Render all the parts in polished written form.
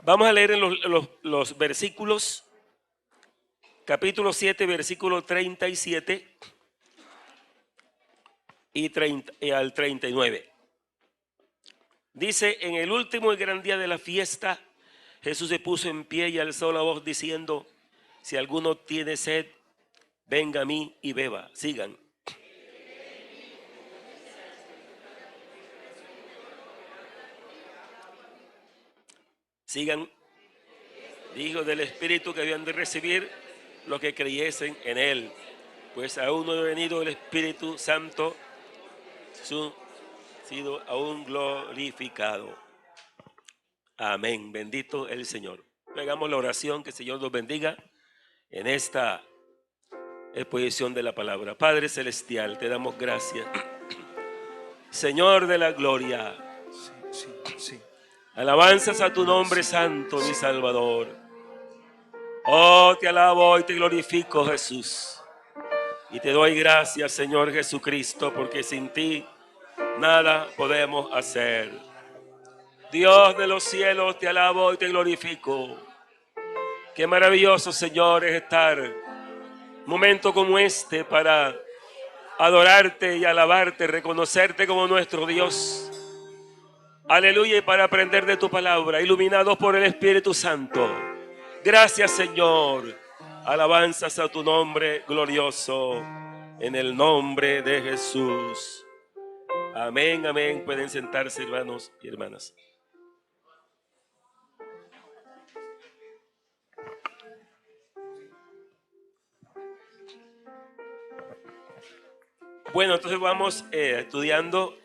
Vamos a leer en los versículos, capítulo 7, versículo 37 y al 39. Dice: en el último y gran día de la fiesta, Jesús se puso en pie y alzó la voz diciendo: si alguno tiene sed, venga a mí y beba. Sigan. Sigan. Dijo del Espíritu que habían de recibir los que creyesen en Él, pues aún no ha venido el Espíritu Santo, sido aún glorificado. Amén. Bendito el Señor. Hagamos la oración, que el Señor nos bendiga en esta exposición de la palabra. Padre celestial, te damos gracias, Señor de la gloria. Sí. Alabanzas a tu nombre santo, mi Salvador. Oh, te alabo y te glorifico, Jesús. Y te doy gracias, Señor Jesucristo, porque sin ti nada podemos hacer. Dios de los cielos, te alabo y te glorifico. Qué maravilloso, Señor, es estar un momento como este para adorarte y alabarte, reconocerte como nuestro Dios. Aleluya, y para aprender de tu palabra, iluminados por el Espíritu Santo. Gracias, Señor. Alabanzas a tu nombre glorioso, en el nombre de Jesús. Amén, amén. Pueden sentarse, hermanos y hermanas. Bueno, entonces vamos estudiando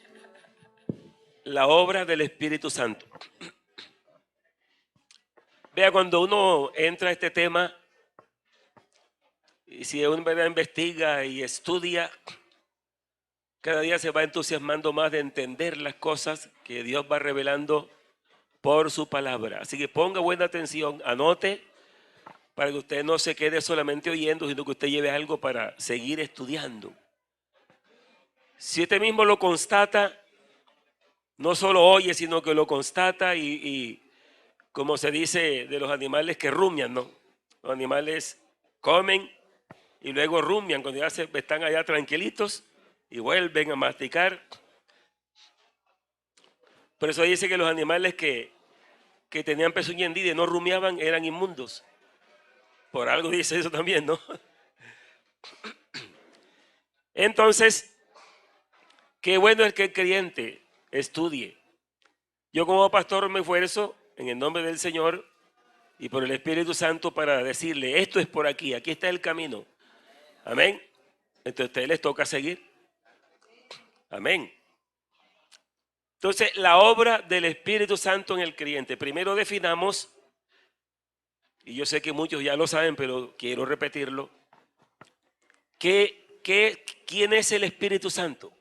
la obra del Espíritu Santo. Vea, cuando uno entra a este tema, y si uno investiga y estudia, cada día se va entusiasmando más de entender las cosas que Dios va revelando por su palabra. Así que ponga buena atención, anote, para que usted no se quede solamente oyendo, sino que usted lleve algo para seguir estudiando. Si usted mismo lo constata, no solo oye, sino que lo constata y como se dice de los animales que rumian, ¿no? Los animales comen y luego rumian cuando ya están allá tranquilitos y vuelven a masticar. Por eso dice que los animales que tenían pezuña hendida y no rumiaban eran inmundos. Por algo dice eso también, ¿no? Entonces, qué bueno es que el creyente estudie. Yo como pastor me esfuerzo en el nombre del Señor y por el Espíritu Santo para decirle: esto es por aquí, aquí está el camino. Amén. Entonces a ustedes les toca seguir. Amén. Entonces, la obra del Espíritu Santo en el creyente. Primero definamos, y yo sé que muchos ya lo saben, pero quiero repetirlo. ¿Quién es el Espíritu Santo?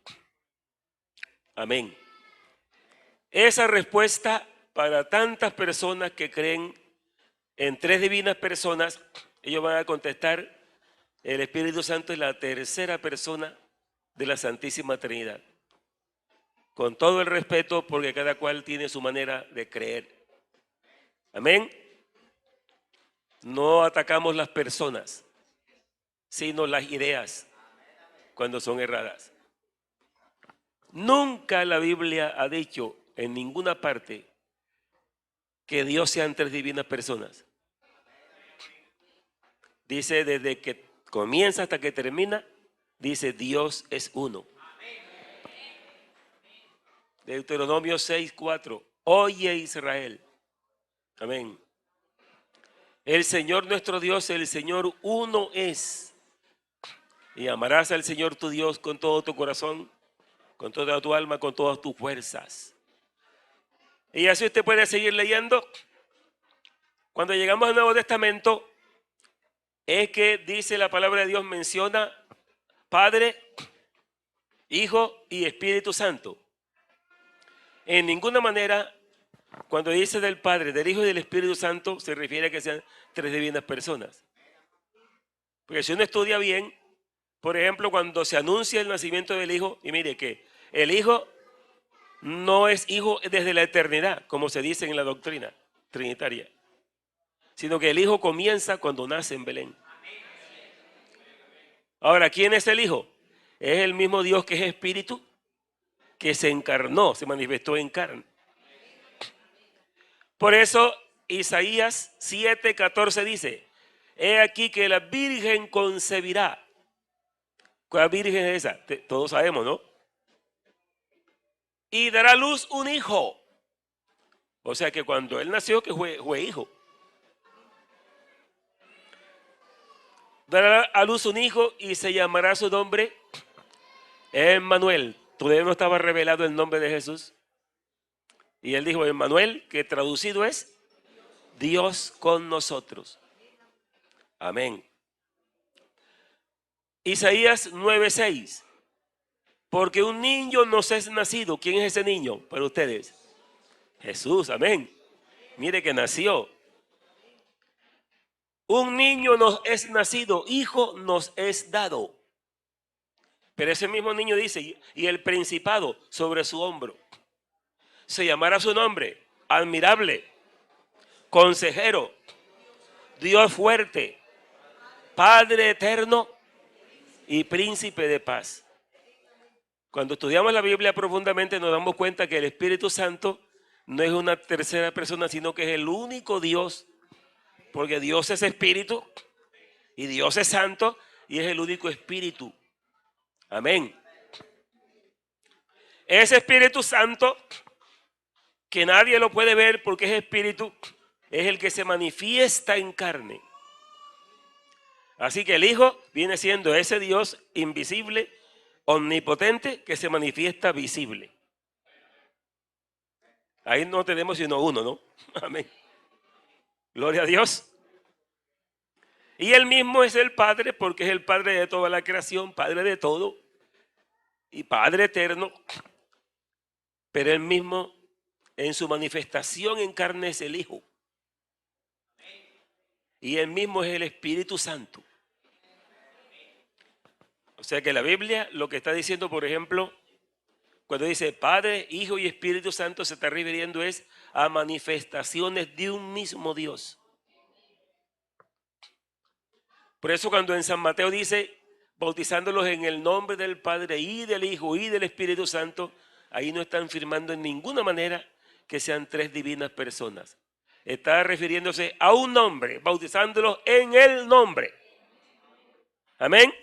Amén. Esa respuesta para tantas personas que creen en tres divinas personas, ellos van a contestar: el Espíritu Santo es la tercera persona de la Santísima Trinidad. Con todo el respeto, porque cada cual tiene su manera de creer. Amén. No atacamos las personas, sino las ideas cuando son erradas. Nunca la Biblia ha dicho en ninguna parte que Dios sean tres divinas personas. Dice desde que comienza hasta que termina, dice Dios es uno. Deuteronomio 6:4. Oye Israel. Amén. El Señor nuestro Dios, el Señor uno es. Y amarás al Señor tu Dios con todo tu corazón, con toda tu alma, con todas tus fuerzas. Y así usted puede seguir leyendo. Cuando llegamos al Nuevo Testamento, es que dice la palabra de Dios, menciona Padre, Hijo y Espíritu Santo. En ninguna manera, cuando dice del Padre, del Hijo y del Espíritu Santo, se refiere a que sean tres divinas personas. Porque si uno estudia bien, por ejemplo, cuando se anuncia el nacimiento del Hijo, y mire que el Hijo no es hijo desde la eternidad, como se dice en la doctrina. trinitaria, sino que el Hijo comienza cuando nace en Belén. Ahora, ¿quién es el Hijo? Es el mismo Dios que es espíritu, que se encarnó, se manifestó en carne. Por eso Isaías 7:14 dice: he aquí que la Virgen concebirá. ¿Cuál virgen es esa? Todos sabemos, ¿no? Y dará a luz un hijo. O sea que cuando él nació, que fue hijo. Dará a luz un hijo y se llamará su nombre Emmanuel. Todavía no estaba revelado el nombre de Jesús. Y él dijo Emmanuel, que traducido es Dios con nosotros. Amén. Isaías 9:6. Porque un niño nos es nacido. ¿Quién es ese niño para ustedes? Jesús, amén. Mire que nació. Un niño nos es nacido, hijo nos es dado. Pero ese mismo niño dice, y el principado sobre su hombro. Se llamará su nombre, admirable, consejero, Dios fuerte, Padre eterno y príncipe de paz. Cuando estudiamos la Biblia profundamente nos damos cuenta que el Espíritu Santo no es una tercera persona, sino que es el único Dios, porque Dios es espíritu y Dios es santo y es el único espíritu. Amén. Ese Espíritu Santo, que nadie lo puede ver porque es espíritu, es el que se manifiesta en carne. Así que el Hijo viene siendo ese Dios invisible, omnipotente, que se manifiesta visible. Ahí no tenemos sino uno, ¿no? Amén. Gloria a Dios. Y él mismo es el Padre, porque es el Padre de toda la creación, Padre de todo y Padre eterno. Pero él mismo, en su manifestación en carne, es el Hijo. Y él mismo es el Espíritu Santo. O sea que la Biblia lo que está diciendo, por ejemplo, cuando dice Padre, Hijo y Espíritu Santo, se está refiriendo es a manifestaciones de un mismo Dios. Por eso cuando en San Mateo dice, bautizándolos en el nombre del Padre y del Hijo y del Espíritu Santo, ahí no están firmando en ninguna manera que sean tres divinas personas. Está refiriéndose a un nombre, bautizándolos en el nombre. Amén.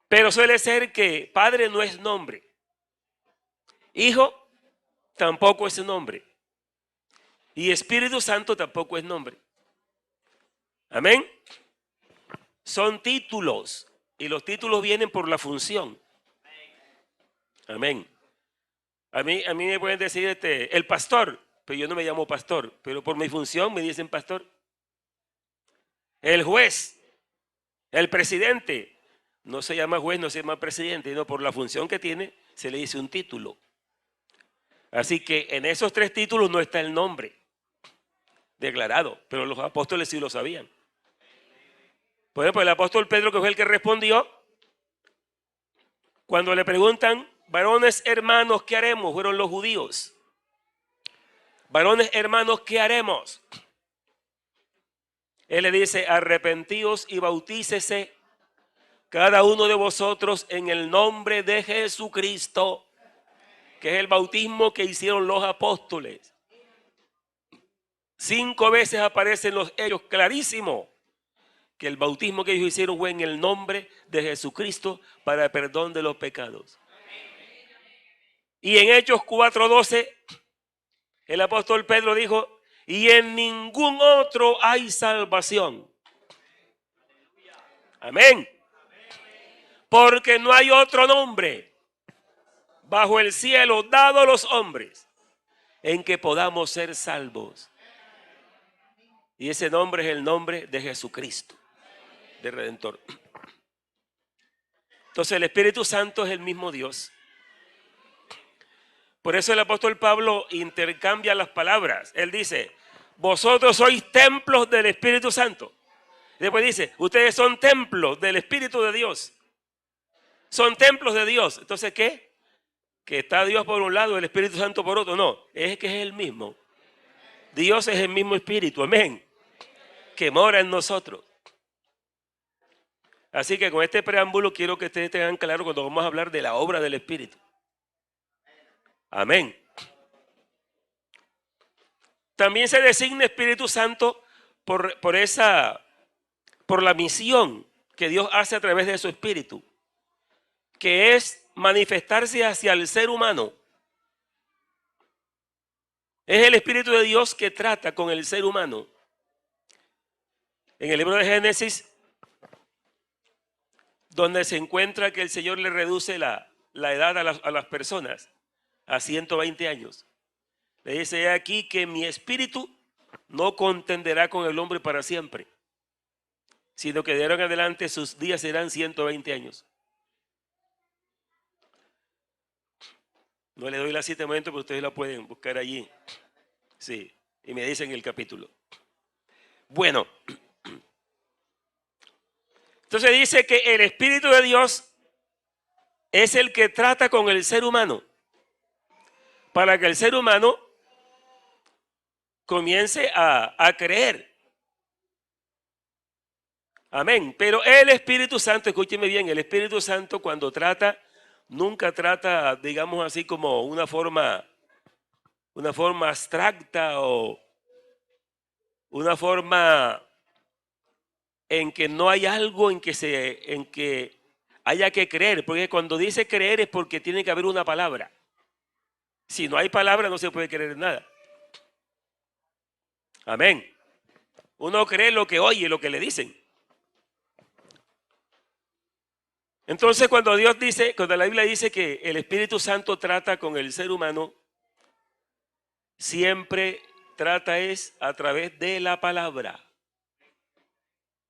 Pero suele ser que Padre no es nombre. Hijo tampoco es nombre. Y Espíritu Santo tampoco es nombre. Amén. Son títulos. Y los títulos vienen por la función. Amén. A mí me pueden decir el pastor, pero yo no me llamo pastor. Pero por mi función me dicen pastor. El juez, el presidente. No se llama juez, no se llama presidente, sino por la función que tiene se le dice un título. Así que en esos tres títulos no está el nombre declarado, pero los apóstoles sí lo sabían. Por ejemplo, el apóstol Pedro, que fue el que respondió, cuando le preguntan, varones hermanos, ¿qué haremos? Fueron los judíos. Varones hermanos, ¿qué haremos? Él le dice, arrepentíos y bautícese cada uno de vosotros en el nombre de Jesucristo, que es el bautismo que hicieron los apóstoles. 5 veces aparecen los hechos clarísimo que el bautismo que ellos hicieron fue en el nombre de Jesucristo para el perdón de los pecados. Y en Hechos 4:12 el apóstol Pedro dijo, y en ningún otro hay salvación. Amén. Porque no hay otro nombre bajo el cielo dado a los hombres en que podamos ser salvos. Y ese nombre es el nombre de Jesucristo, de Redentor. Entonces el Espíritu Santo es el mismo Dios. Por eso el apóstol Pablo intercambia las palabras. Él dice, vosotros sois templos del Espíritu Santo. Después dice, ustedes son templos del Espíritu de Dios. Son templos de Dios. Entonces, ¿qué? Que está Dios por un lado, el Espíritu Santo por otro. No, es que es el mismo. Dios es el mismo Espíritu, amén, que mora en nosotros. Así que con este preámbulo quiero que ustedes tengan claro cuando vamos a hablar de la obra del Espíritu. Amén. También se designa Espíritu Santo por la misión que Dios hace a través de su Espíritu, que es manifestarse hacia el ser humano. Es el Espíritu de Dios que trata con el ser humano. En el libro de Génesis, donde se encuentra que el Señor le reduce la edad a las personas a 120 años. Le dice aquí que mi espíritu no contenderá con el hombre para siempre, sino que de ahora en adelante sus días serán 120 años. No le doy la cita de momento, pero ustedes la pueden buscar allí. Sí, y me dicen el capítulo. Bueno, entonces dice que el Espíritu de Dios es el que trata con el ser humano, para que el ser humano comience a creer. Amén. Pero el Espíritu Santo, escúcheme bien, el Espíritu Santo cuando trata, nunca trata, digamos así, como una forma abstracta o una forma en que no hay algo en que haya que creer, porque cuando dice creer es porque tiene que haber una palabra. Si no hay palabra no se puede creer en nada. Amén. Uno cree lo que oye, lo que le dicen. Entonces cuando la Biblia dice que el Espíritu Santo trata con el ser humano, siempre trata es a través de la palabra.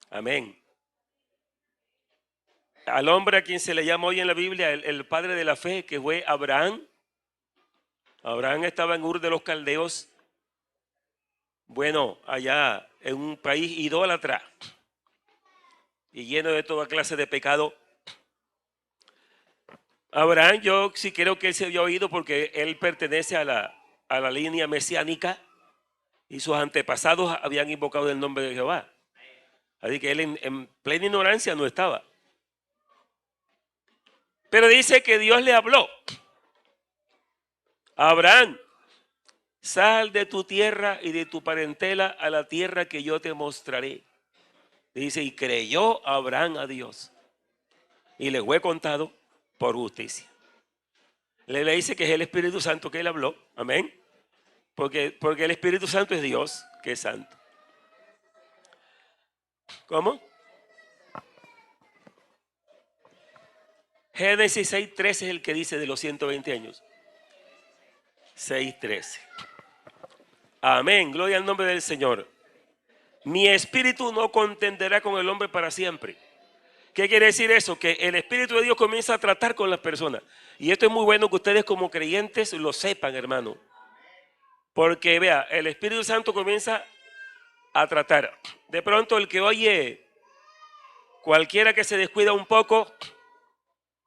Amén. Al hombre a quien se le llama hoy en la Biblia el padre de la fe, que fue Abraham. Abraham estaba en Ur de los Caldeos, bueno, allá en un país idólatra y lleno de toda clase de pecado. Abraham, yo sí creo que él se había oído porque él pertenece a la línea mesiánica y sus antepasados habían invocado el nombre de Jehová. Así que él en plena ignorancia no estaba. Pero dice que Dios le habló. Abraham, sal de tu tierra y de tu parentela a la tierra que yo te mostraré. Dice, y creyó Abraham a Dios. Y le fue contado por justicia. Le dice que es el Espíritu Santo que él habló. Amén. Porque el Espíritu Santo es Dios, que es santo. ¿Cómo? Génesis 6:13 es el que dice de los 120 años. 6:13. Amén. Gloria al nombre del Señor. Mi espíritu no contenderá con el hombre para siempre. ¿Qué quiere decir eso? Que el Espíritu de Dios comienza a tratar con las personas. Y esto es muy bueno que ustedes como creyentes lo sepan, hermano. Porque vea, el Espíritu Santo comienza a tratar. De pronto el que oye, cualquiera que se descuida un poco,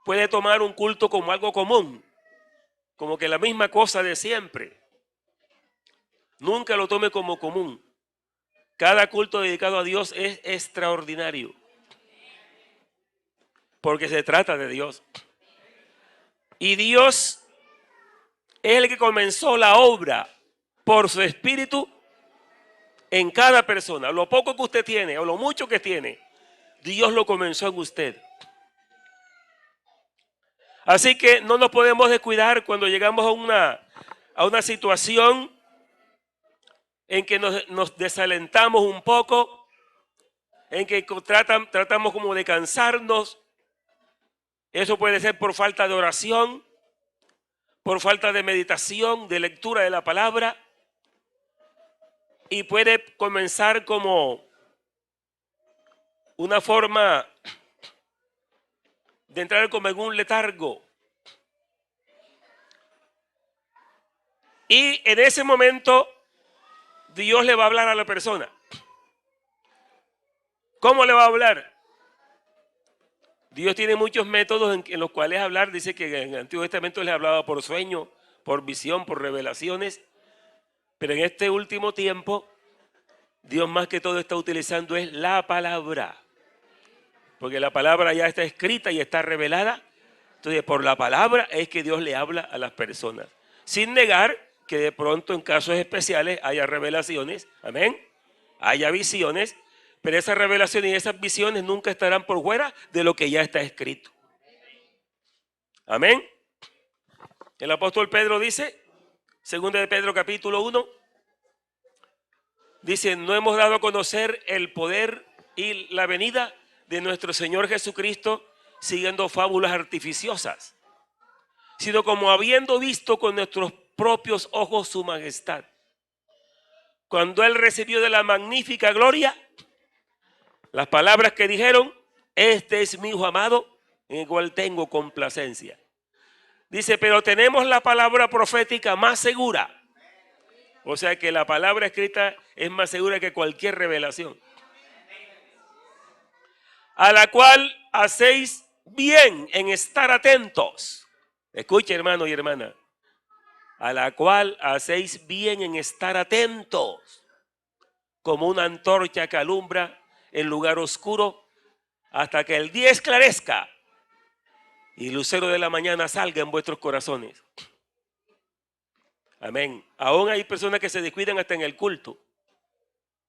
puede tomar un culto como algo común. Como que la misma cosa de siempre. Nunca lo tome como común. Cada culto dedicado a Dios es extraordinario. Porque se trata de Dios. Y Dios es el que comenzó la obra por su Espíritu en cada persona. Lo poco que usted tiene o lo mucho que tiene, Dios lo comenzó en usted. Así que no nos podemos descuidar cuando llegamos a una situación en que nos desalentamos un poco, en que tratamos como de cansarnos. Eso puede ser por falta de oración, por falta de meditación, de lectura de la palabra. Y puede comenzar como una forma de entrar como en un letargo. Y en ese momento Dios le va a hablar a la persona. ¿Cómo le va a hablar? Dios tiene muchos métodos en los cuales hablar. Dice que en el Antiguo Testamento les hablaba por sueño, por visión, por revelaciones. Pero en este último tiempo, Dios más que todo está utilizando es la palabra. Porque la palabra ya está escrita y está revelada. Entonces, por la palabra es que Dios le habla a las personas. Sin negar que de pronto en casos especiales haya revelaciones. Amén. Haya visiones. Pero esas revelaciones y esas visiones nunca estarán por fuera de lo que ya está escrito. Amén. El apóstol Pedro dice, 2 de Pedro capítulo 1, dice, no hemos dado a conocer el poder y la venida de nuestro Señor Jesucristo siguiendo fábulas artificiosas, sino como habiendo visto con nuestros propios ojos su majestad. Cuando Él recibió de la magnífica gloria, las palabras que dijeron, este es mi Hijo amado, en el cual tengo complacencia. Dice, pero tenemos la palabra profética más segura. O sea que la palabra escrita es más segura que cualquier revelación. A la cual hacéis bien en estar atentos. Escuche, hermano y hermana. A la cual hacéis bien en estar atentos, como una antorcha que alumbra en lugar oscuro, hasta que el día esclarezca y el lucero de la mañana salga en vuestros corazones. Amén. Aún hay personas que se descuidan hasta en el culto.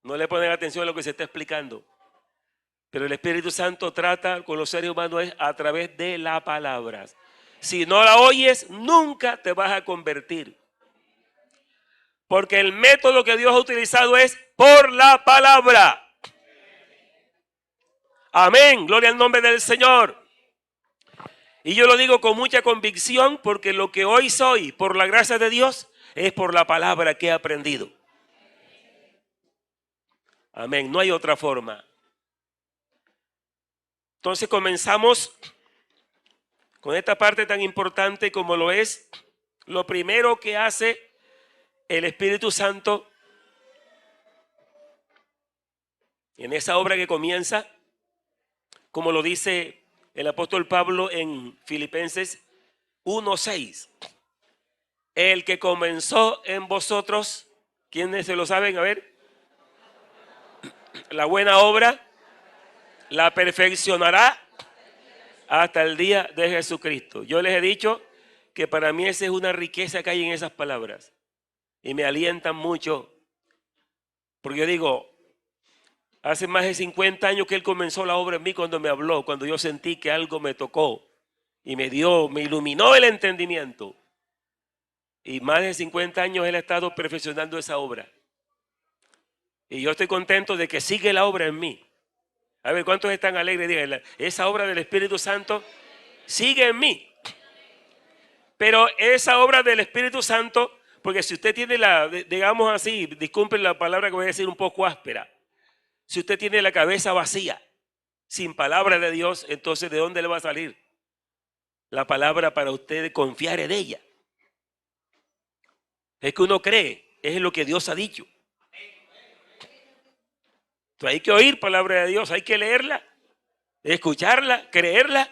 No le ponen atención a lo que se está explicando. Pero el Espíritu Santo trata con los seres humanos a través de las palabras. Si no la oyes, nunca te vas a convertir. Porque el método que Dios ha utilizado es por la palabra. Amén. Gloria al nombre del Señor. Y yo lo digo con mucha convicción porque lo que hoy soy, por la gracia de Dios, es por la palabra que he aprendido. Amén. No hay otra forma. Entonces comenzamos con esta parte tan importante como lo es lo primero que hace el Espíritu Santo en esa obra que comienza, como lo dice el apóstol Pablo en Filipenses 1:6. El que comenzó en vosotros, ¿quiénes se lo saben? A ver, la buena obra la perfeccionará hasta el día de Jesucristo. Yo les he dicho que para mí esa es una riqueza que hay en esas palabras y me alientan mucho, porque yo digo, hace más de 50 años que Él comenzó la obra en mí cuando me habló, cuando yo sentí que algo me tocó y me iluminó el entendimiento. Y más de 50 años Él ha estado perfeccionando esa obra. Y yo estoy contento de que sigue la obra en mí. A ver, ¿cuántos están alegres? Díganle, esa obra del Espíritu Santo sigue en mí. Pero esa obra del Espíritu Santo, porque si usted tiene digamos así, disculpen la palabra que voy a decir un poco áspera. Si usted tiene la cabeza vacía, sin palabra de Dios, entonces ¿de dónde le va a salir la palabra para usted confiar en ella? Es que uno cree, es lo que Dios ha dicho. Entonces hay que oír palabra de Dios, hay que leerla, escucharla, creerla,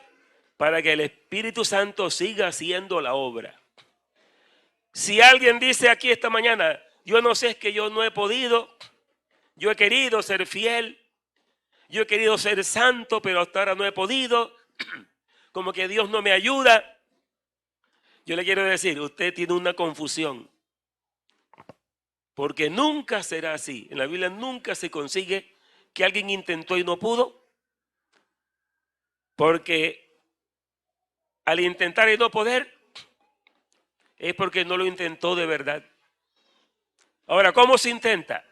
para que el Espíritu Santo siga haciendo la obra. Si alguien dice aquí esta mañana, yo no sé, es que yo no he podido, yo he querido ser fiel, yo he querido ser santo, pero hasta ahora no he podido, como que Dios no me ayuda. Yo le quiero decir, usted tiene una confusión, porque nunca será así. En la Biblia nunca se consigue que alguien intentó y no pudo, porque al intentar y no poder, es porque no lo intentó de verdad. Ahora, ¿cómo se intenta?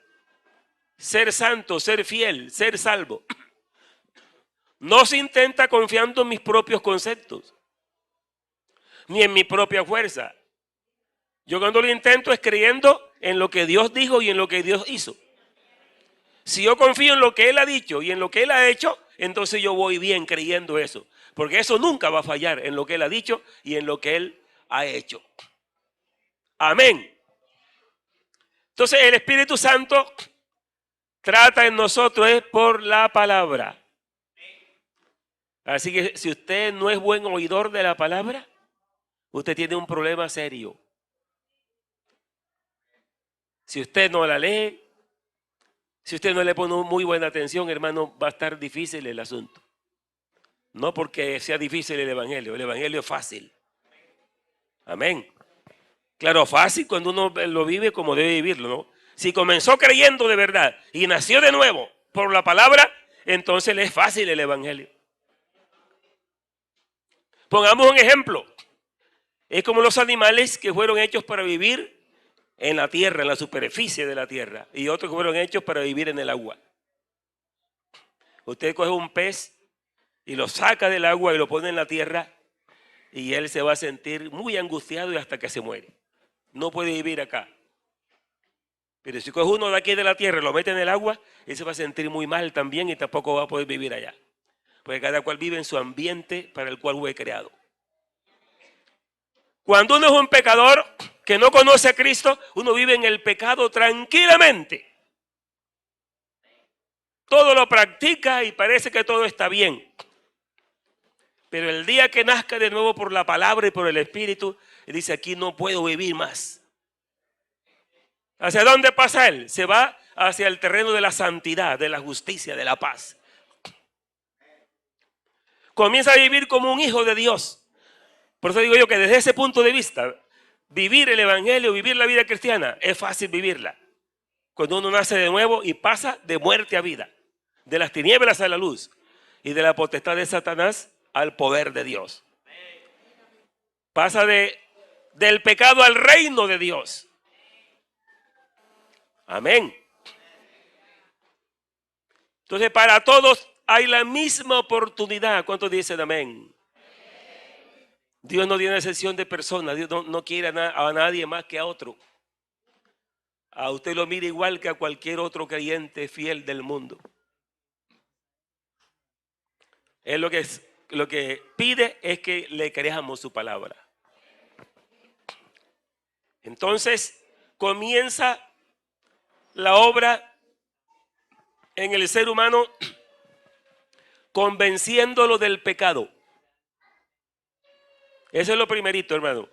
Ser santo, ser fiel, ser salvo. No se intenta confiando en mis propios conceptos, ni en mi propia fuerza. Yo cuando lo intento es creyendo en lo que Dios dijo y en lo que Dios hizo. Si yo confío en lo que Él ha dicho y en lo que Él ha hecho, entonces yo voy bien creyendo eso. Porque eso nunca va a fallar en lo que Él ha dicho y en lo que Él ha hecho. Amén. Entonces el Espíritu Santo trata en nosotros es por la palabra. Así que si usted no es buen oidor de la palabra, usted tiene un problema serio. Si usted no la lee, si usted no le pone muy buena atención, hermano, va a estar difícil el asunto. No porque sea difícil el Evangelio es fácil. Amén. Claro, fácil cuando uno lo vive como debe vivirlo, ¿no? Si comenzó creyendo de verdad y nació de nuevo por la palabra, entonces le es fácil el Evangelio. Pongamos un ejemplo. Es como los animales que fueron hechos para vivir en la tierra, en la superficie de la tierra, y otros que fueron hechos para vivir en el agua. Usted coge un pez y lo saca del agua y lo pone en la tierra, y él se va a sentir muy angustiado y hasta que se muere. No puede vivir acá. Pero si coge uno de aquí de la tierra y lo mete en el agua, él se va a sentir muy mal también y tampoco va a poder vivir allá. Porque cada cual vive en su ambiente para el cual fue creado. Cuando uno es un pecador que no conoce a Cristo, uno vive en el pecado tranquilamente. Todo lo practica y parece que todo está bien. Pero el día que nazca de nuevo por la palabra y por el Espíritu, él dice, aquí no puedo vivir más. ¿Hacia dónde pasa él? Se va hacia el terreno de la santidad, de la justicia, de la paz. Comienza a vivir como un hijo de Dios. Por eso digo yo que desde ese punto de vista, vivir el Evangelio, vivir la vida cristiana, es fácil vivirla. Cuando uno nace de nuevo y pasa de muerte a vida, de las tinieblas a la luz y de la potestad de Satanás al poder de Dios. Pasa del pecado al reino de Dios. Amén. Entonces para todos hay la misma oportunidad. ¿Cuántos dicen amén? Dios no tiene excepción de personas. Dios no quiere a nadie más que a otro. A usted lo mira igual que a cualquier otro creyente fiel del mundo. Él lo que pide es que le creamos su palabra. Entonces comienza la obra en el ser humano convenciéndolo del pecado. Eso es lo primerito, hermano.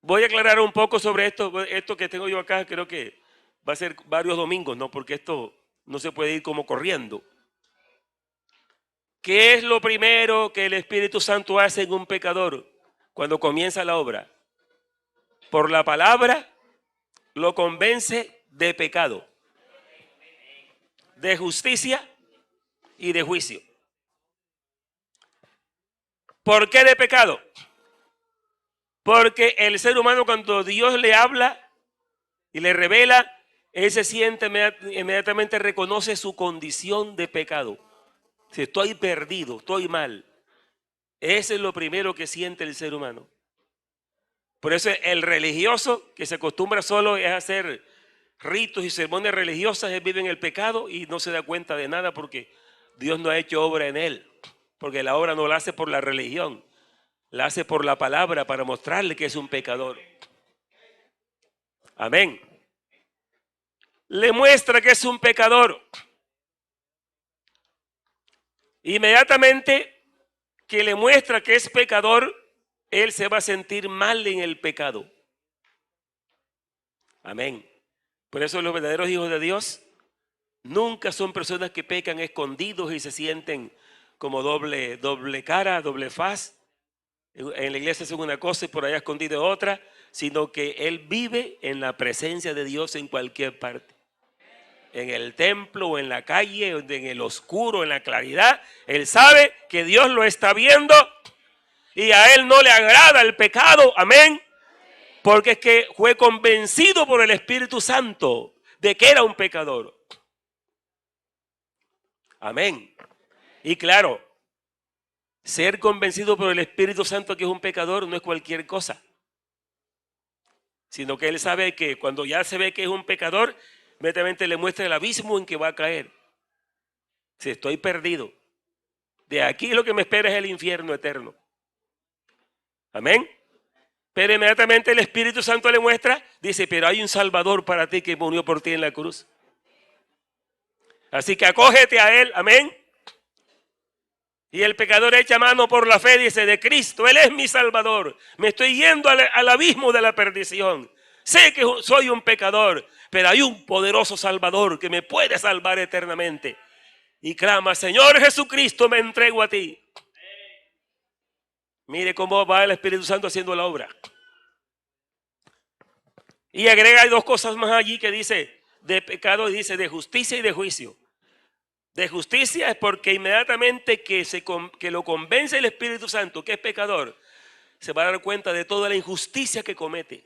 Voy a aclarar un poco sobre esto que tengo yo acá. Creo que va a ser varios domingos, ¿no? Porque esto no se puede ir como corriendo. ¿Qué es lo primero que el Espíritu Santo hace en un pecador cuando comienza la obra? Por la palabra lo convence de pecado, de justicia y de juicio. ¿Por qué de pecado? Porque el ser humano, cuando Dios le habla y le revela, él se siente inmediatamente, reconoce su condición de pecado. Si estoy perdido, estoy mal. Eso es lo primero que siente el ser humano. Por eso el religioso que se acostumbra solo a hacer ritos y sermones religiosas, él vive en el pecado y no se da cuenta de nada porque Dios no ha hecho obra en él. Porque la obra no la hace por la religión, la hace por la palabra para mostrarle que es un pecador. Amén. Le muestra que es un pecador. Inmediatamente que le muestra que es pecador, él se va a sentir mal en el pecado. Amén. Por eso los verdaderos hijos de Dios nunca son personas que pecan escondidos y se sienten como doble cara, doble faz. En la iglesia es una cosa y por allá escondido otra, sino que él vive en la presencia de Dios en cualquier parte. En el templo o en la calle, en el oscuro, en la claridad, él sabe que Dios lo está viendo y a él no le agrada el pecado. Amén. Porque es que fue convencido por el Espíritu Santo de que era un pecador. Amén. Y claro, ser convencido por el Espíritu Santo que es un pecador no es cualquier cosa. Sino que él sabe que cuando ya se ve que es un pecador, inmediatamente le muestra el abismo en que va a caer. Si estoy perdido, de aquí lo que me espera es el infierno eterno. Amén. Pero inmediatamente el Espíritu Santo le muestra, dice, pero hay un Salvador para ti que murió por ti en la cruz. Así que acógete a él, amén. Y el pecador echa mano por la fe, dice, de Cristo, él es mi Salvador. Me estoy yendo al abismo de la perdición. Sé que soy un pecador, pero hay un poderoso Salvador que me puede salvar eternamente. Y clama, Señor Jesucristo, me entrego a ti. Mire cómo va el Espíritu Santo haciendo la obra. Y agrega dos cosas más allí que dice de pecado y dice de justicia y de juicio. De justicia es porque inmediatamente que lo convence el Espíritu Santo que es pecador, se va a dar cuenta de toda la injusticia que comete.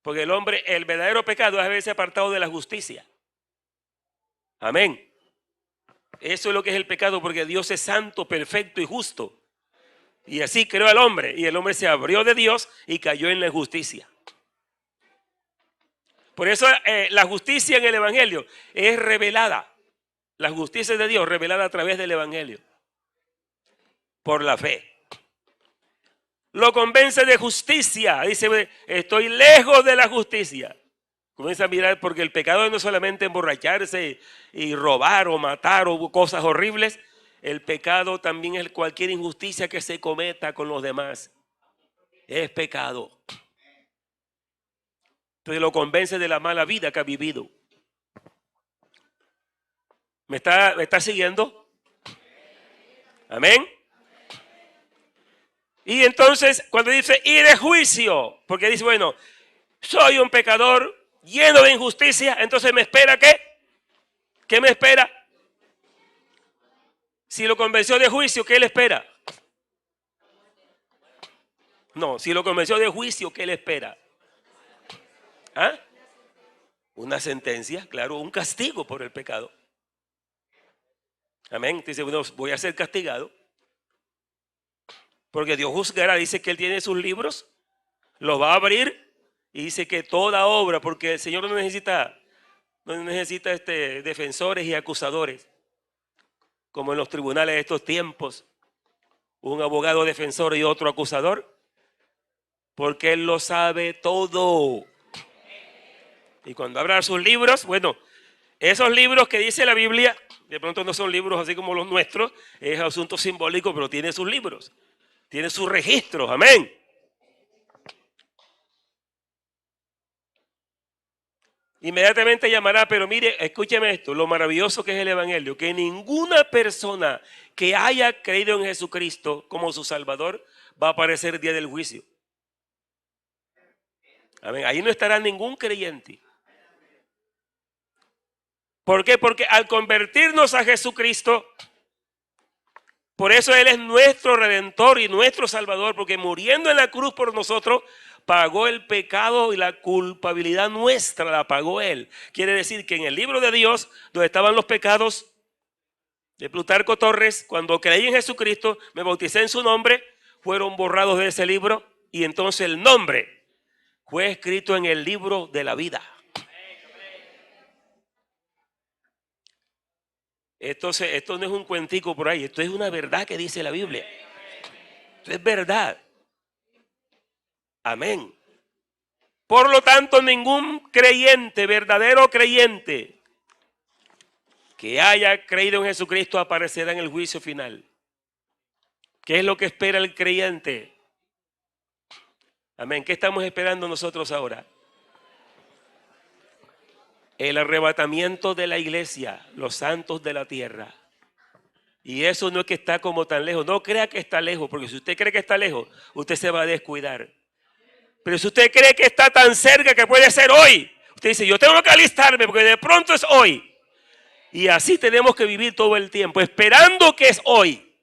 Porque el hombre, el verdadero pecado es haberse apartado de la justicia. Amén. Eso es lo que es el pecado, porque Dios es santo, perfecto y justo. Y así creó al hombre, y el hombre se abrió de Dios y cayó en la injusticia. Por eso la justicia en el Evangelio es revelada. La justicia de Dios revelada a través del Evangelio. Por la fe. Lo convence de justicia. Dice, estoy lejos de la justicia. Comienza a mirar, porque el pecado no es solamente emborracharse y robar o matar o cosas horribles. El pecado también es cualquier injusticia que se cometa con los demás. Es pecado. Entonces lo convence de la mala vida que ha vivido. ¿Me está siguiendo? Amén. Y entonces cuando dice y de juicio, porque dice, bueno, soy un pecador lleno de injusticia, entonces me espera ¿qué? ¿Qué me espera? Si lo convenció de juicio, ¿qué le espera? No, si lo convenció de juicio, ¿qué le espera? ¿Ah? Una sentencia, claro, un castigo por el pecado. Amén. Dice, bueno, voy a ser castigado. Porque Dios juzgará, dice que Él tiene sus libros, los va a abrir y dice que toda obra, porque el Señor no necesita defensores y acusadores, como en los tribunales de estos tiempos, un abogado defensor y otro acusador, porque Él lo sabe todo. Y cuando abra sus libros, bueno, esos libros que dice la Biblia, de pronto no son libros así como los nuestros, es asunto simbólico, pero tiene sus libros, tiene sus registros, amén. Inmediatamente llamará, pero mire, escúcheme esto, lo maravilloso que es el Evangelio, que ninguna persona que haya creído en Jesucristo como su Salvador va a aparecer el día del juicio. Amén. Ahí no estará ningún creyente. ¿Por qué? Porque al convertirnos a Jesucristo, por eso Él es nuestro Redentor y nuestro Salvador, porque muriendo en la cruz por nosotros, pagó el pecado y la culpabilidad nuestra, la pagó Él. Quiere decir que en el libro de Dios, donde estaban los pecados de Plutarco Torres, cuando creí en Jesucristo, me bauticé en su nombre, fueron borrados de ese libro y entonces el nombre fue escrito en el libro de la vida. Entonces, esto no es un cuentico por ahí, esto es una verdad que dice la Biblia. Esto es verdad. Amén. Por lo tanto, ningún creyente, verdadero creyente, que haya creído en Jesucristo aparecerá en el juicio final. ¿Qué es lo que espera el creyente? Amén. ¿Qué estamos esperando nosotros ahora? El arrebatamiento de la iglesia, los santos de la tierra. Y eso no es que está como tan lejos. No crea que está lejos, porque si usted cree que está lejos, usted se va a descuidar. Pero si usted cree que está tan cerca que puede ser hoy, usted dice, yo tengo que alistarme porque de pronto es hoy. Y así tenemos que vivir todo el tiempo, esperando que es hoy.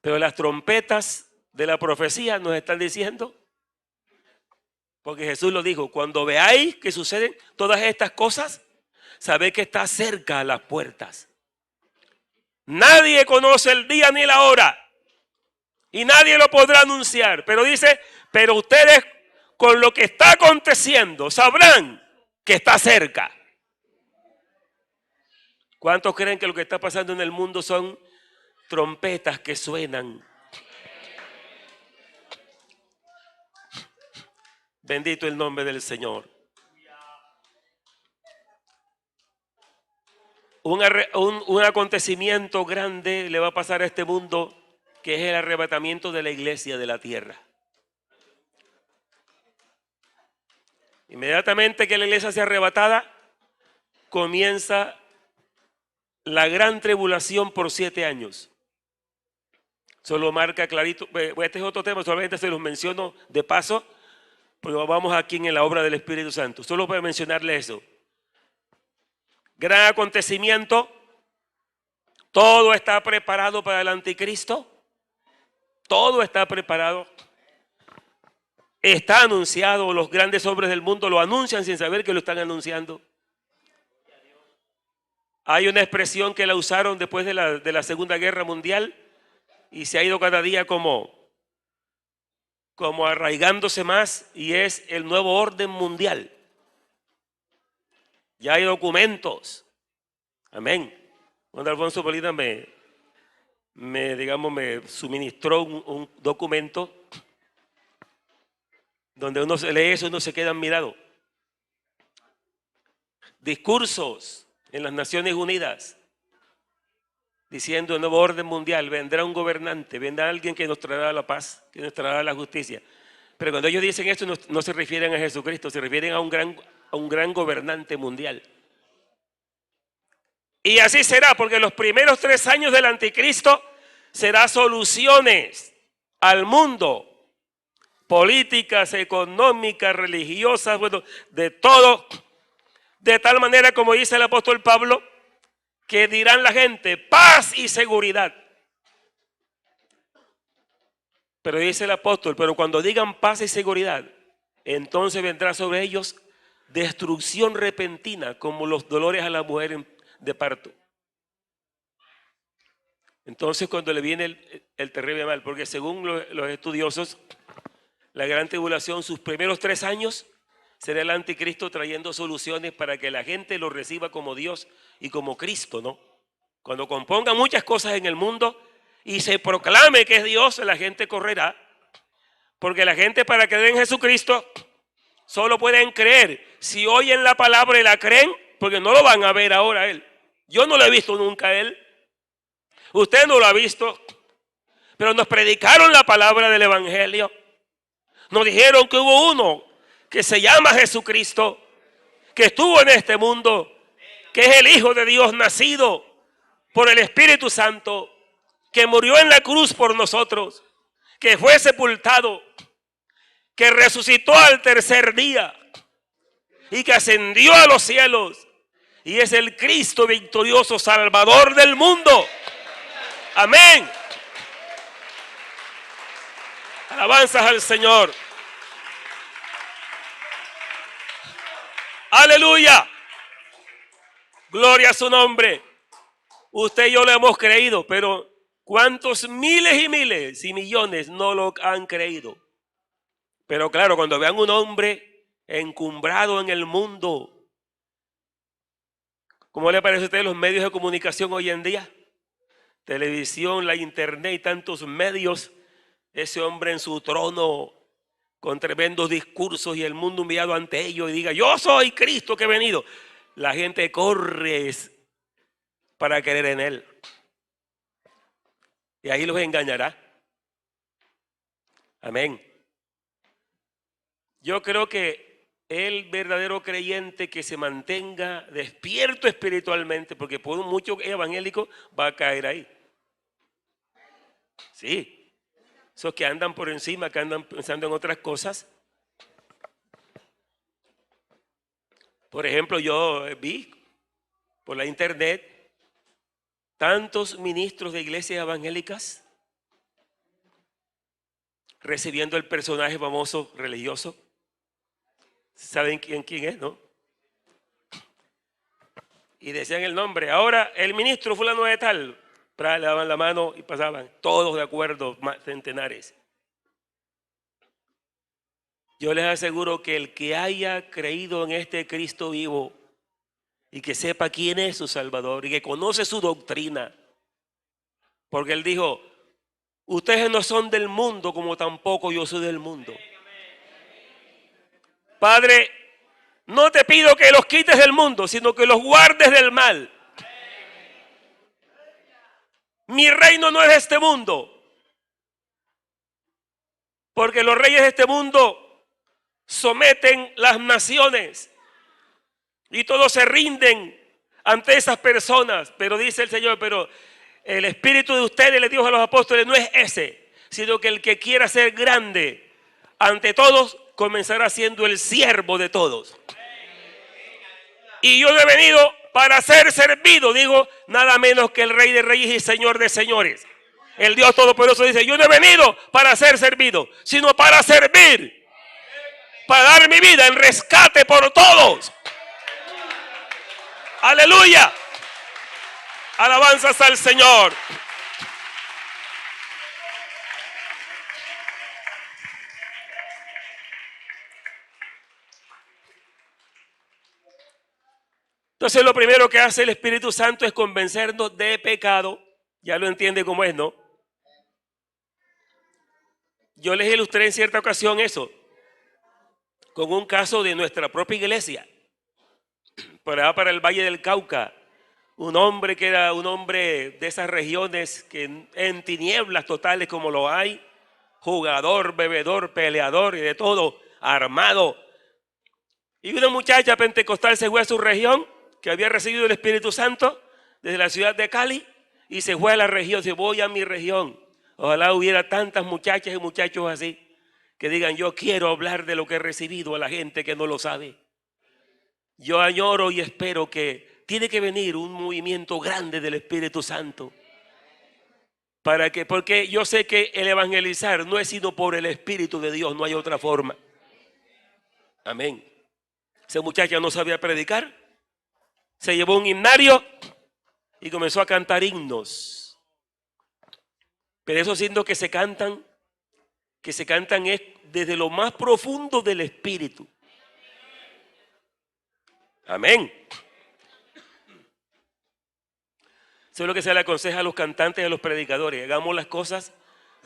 Pero las trompetas de la profecía nos están diciendo, porque Jesús lo dijo, cuando veáis que suceden todas estas cosas, sabed que está cerca a las puertas. Nadie conoce el día ni la hora y nadie lo podrá anunciar. Pero dice, pero ustedes con lo que está aconteciendo sabrán que está cerca. ¿Cuántos creen que lo que está pasando en el mundo son trompetas que suenan? Bendito el nombre del Señor. Un acontecimiento grande le va a pasar a este mundo, que es el arrebatamiento de la iglesia de la tierra. Inmediatamente que la iglesia sea arrebatada, comienza la gran tribulación por 7 años. Solo marca clarito. Este es otro tema, solamente se los menciono de paso, porque vamos aquí en la obra del Espíritu Santo. Solo para mencionarle eso. Gran acontecimiento. Todo está preparado para el anticristo. Todo está preparado. Está anunciado. Los grandes hombres del mundo lo anuncian sin saber que lo están anunciando. Hay una expresión que la usaron después de la Segunda Guerra Mundial y se ha ido cada día como arraigándose más, y es el nuevo orden mundial. Ya hay documentos. Amén. Cuando Alfonso Polina me suministró un documento donde uno se lee eso y uno se queda admirado. Discursos en las Naciones Unidas diciendo el nuevo orden mundial, vendrá un gobernante, vendrá alguien que nos traerá la paz, que nos traerá la justicia. Pero cuando ellos dicen esto no se refieren a Jesucristo, se refieren a un gran gobernante mundial. Y así será, porque los primeros 3 años del anticristo será soluciones al mundo, políticas, económicas, religiosas, bueno, de todo, de tal manera, como dice el apóstol Pablo, que dirán la gente, paz y seguridad. Pero dice el apóstol, pero cuando digan paz y seguridad, entonces vendrá sobre ellos destrucción repentina, como los dolores a la mujer de parto. Entonces cuando le viene el terrible mal, porque según los estudiosos, la gran tribulación, sus primeros 3 años, será el anticristo trayendo soluciones para que la gente lo reciba como Dios y como Cristo, ¿no? Cuando componga muchas cosas en el mundo y se proclame que es Dios, la gente correrá. Porque la gente, para creer en Jesucristo, solo pueden creer si oyen la palabra y la creen, porque no lo van a ver ahora a Él. Yo no lo he visto nunca a Él. Usted no lo ha visto. Pero nos predicaron la palabra del Evangelio. Nos dijeron que hubo uno que se llama Jesucristo, que estuvo en este mundo, que es el Hijo de Dios nacido por el Espíritu Santo, que murió en la cruz por nosotros, que fue sepultado, que resucitó al tercer día y que ascendió a los cielos, y es el Cristo victorioso, Salvador del mundo. Amén. Alabanzas al Señor. Aleluya. Gloria a su nombre. Usted y yo lo hemos creído, pero ¿cuántos miles y miles y millones no lo han creído? Pero claro, cuando vean un hombre encumbrado en el mundo, ¿cómo le parece a usted los medios de comunicación hoy en día? Televisión, la internet y tantos medios. Ese hombre en su trono con tremendos discursos y el mundo humillado ante ellos y diga, yo soy Cristo que he venido. La gente corre para creer en Él. Y ahí los engañará. Amén. Yo creo que el verdadero creyente que se mantenga despierto espiritualmente, porque por mucho evangélico va a caer ahí. Sí. Esos que andan por encima, que andan pensando en otras cosas. Por ejemplo, yo vi por la internet tantos ministros de iglesias evangélicas recibiendo el personaje famoso religioso. ¿Saben quién es, no? Y decían el nombre. Ahora el ministro fulano de tal. Le daban la mano y pasaban. Todos de acuerdo, centenares. Yo les aseguro que el que haya creído en este Cristo vivo y que sepa quién es su Salvador y que conoce su doctrina, porque Él dijo, ustedes no son del mundo como tampoco yo soy del mundo. Padre, no te pido que los quites del mundo, sino que los guardes del mal. Mi reino no es de este mundo, porque los reyes de este mundo someten las naciones y todos se rinden ante esas personas. Pero dice el Señor, pero el espíritu de ustedes, le dijo a los apóstoles, no es ese, sino que el que quiera ser grande ante todos, comenzará siendo el siervo de todos. Y yo no he venido para ser servido, digo, nada menos que el Rey de Reyes y Señor de Señores. El Dios Todopoderoso dice, yo no he venido para ser servido, sino para servir, para dar mi vida en rescate por todos. Aleluya. Alabanzas al Señor. Entonces lo primero que hace el Espíritu Santo es convencernos de pecado. Ya lo entiende cómo es, ¿no? Yo les ilustré en cierta ocasión eso con un caso de nuestra propia iglesia. Por allá para el Valle del Cauca, un hombre que era un hombre de esas regiones que en tinieblas totales como lo hay, jugador, bebedor, peleador y de todo, armado. Y una muchacha pentecostal se fue a su región, que había recibido el Espíritu Santo desde la ciudad de Cali, y se fue a la región, se voy a mi región. Ojalá hubiera tantas muchachas y muchachos así, que digan, yo quiero hablar de lo que he recibido a la gente que no lo sabe. Yo añoro y espero que tiene que venir un movimiento grande del Espíritu Santo. Porque yo sé que el evangelizar no es sino por el Espíritu de Dios, no hay otra forma. Amén. Esa muchacha no sabía predicar, se llevó un himnario y comenzó a cantar himnos. Pero esos himnos que se cantan es desde lo más profundo del Espíritu. Amén. Eso es lo que se le aconseja a los cantantes y a los predicadores. Hagamos las cosas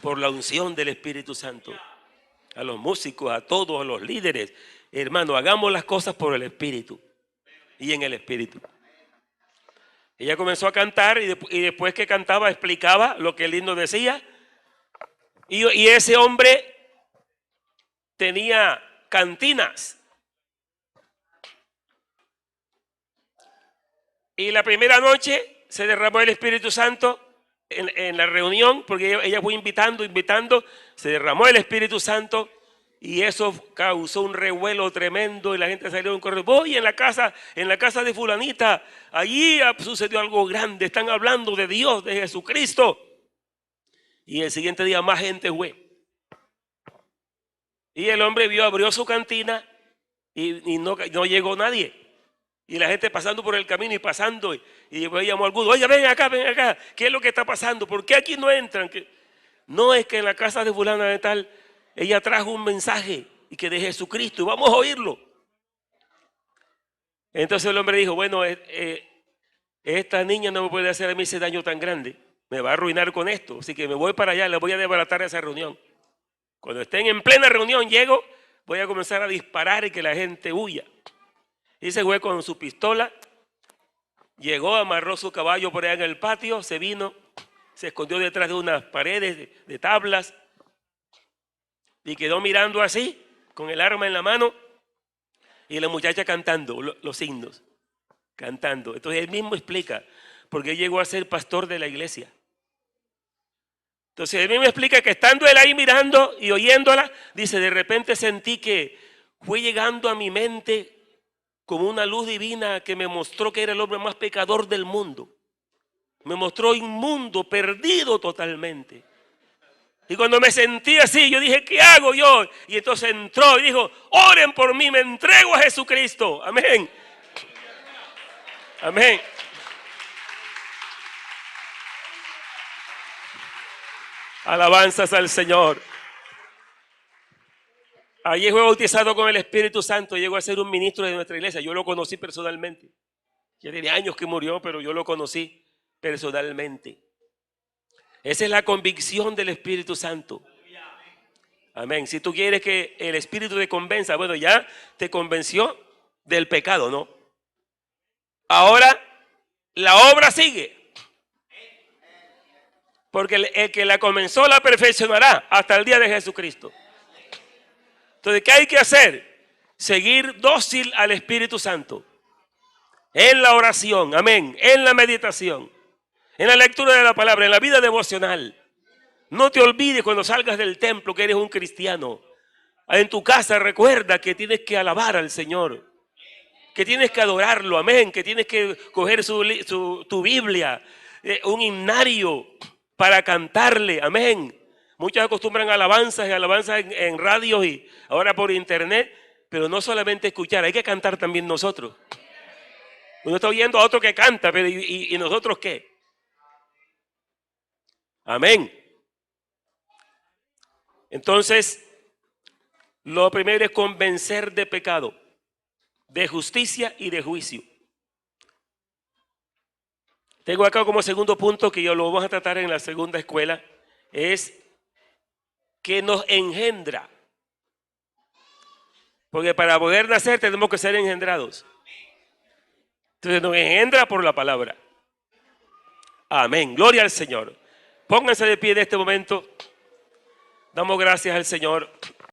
por la unción del Espíritu Santo. A los músicos, a todos, a los líderes. Hermano, hagamos las cosas por el Espíritu y en el Espíritu. Ella comenzó a cantar y después que cantaba explicaba lo que el himno decía. Y ese hombre tenía cantinas. Y la primera noche se derramó el Espíritu Santo en la reunión, porque ella fue invitando, se derramó el Espíritu Santo y eso causó un revuelo tremendo y la gente salió en correo. Voy en la casa de fulanita, allí sucedió algo grande, están hablando de Dios, de Jesucristo. Y el siguiente día más gente fue. Y el hombre abrió su cantina y no llegó nadie. Y la gente pasando por el camino y pasando. Y después llamó a alguno, oye, ven acá. ¿Qué es lo que está pasando? ¿Por qué aquí no entran? No, es que en la casa de fulana de tal, ella trajo un mensaje y que de Jesucristo. Y vamos a oírlo. Entonces el hombre dijo, bueno, esta niña no me puede hacer a mí ese daño tan grande. Me va a arruinar con esto. Así que me voy para allá, le voy a desbaratar esa reunión. Cuando estén en plena reunión, llego, voy a comenzar a disparar y que la gente huya. Y se fue con su pistola, llegó, amarró su caballo por allá en el patio, se vino, se escondió detrás de unas paredes de tablas y quedó mirando así, con el arma en la mano, y la muchacha cantando los himnos, cantando. Entonces él mismo explica, porque él llegó a ser pastor de la iglesia. Entonces él mismo explica que estando él ahí mirando y oyéndola, dice, de repente sentí que fue llegando a mi mente como una luz divina que me mostró que era el hombre más pecador del mundo. Me mostró inmundo, perdido totalmente. Y cuando me sentí así, yo dije, ¿qué hago yo? Y entonces entró y dijo, oren por mí, me entrego a Jesucristo. Amén. Amén. Alabanzas al Señor. Allí fue bautizado con el Espíritu Santo, llegó a ser un ministro de nuestra iglesia. Yo lo conocí personalmente. Ya tiene años que murió, pero yo lo conocí personalmente. Esa es la convicción del Espíritu Santo. Amén. Si tú quieres que el Espíritu te convenza, bueno, ya te convenció del pecado, ¿no? Ahora la obra sigue. Porque el que la comenzó la perfeccionará hasta el día de Jesucristo. Entonces, ¿qué hay que hacer? Seguir dócil al Espíritu Santo. En la oración, amén. En la meditación. En la lectura de la palabra, en la vida devocional. No te olvides cuando salgas del templo que eres un cristiano. En tu casa recuerda que tienes que alabar al Señor. Que tienes que adorarlo, amén. Que tienes que coger tu Biblia, un himnario para cantarle, amén. Muchos acostumbran alabanzas y alabanzas en radios y ahora por internet, pero no solamente escuchar, hay que cantar también nosotros. Uno está oyendo a otro que canta, pero ¿y nosotros qué? Amén. Entonces, lo primero es convencer de pecado, de justicia y de juicio. Tengo acá como segundo punto que yo lo vamos a tratar en la segunda escuela, es que nos engendra. Porque para poder nacer tenemos que ser engendrados. Entonces nos engendra por la palabra. Amén. Gloria al Señor. Pónganse de pie en este momento. Damos gracias al Señor.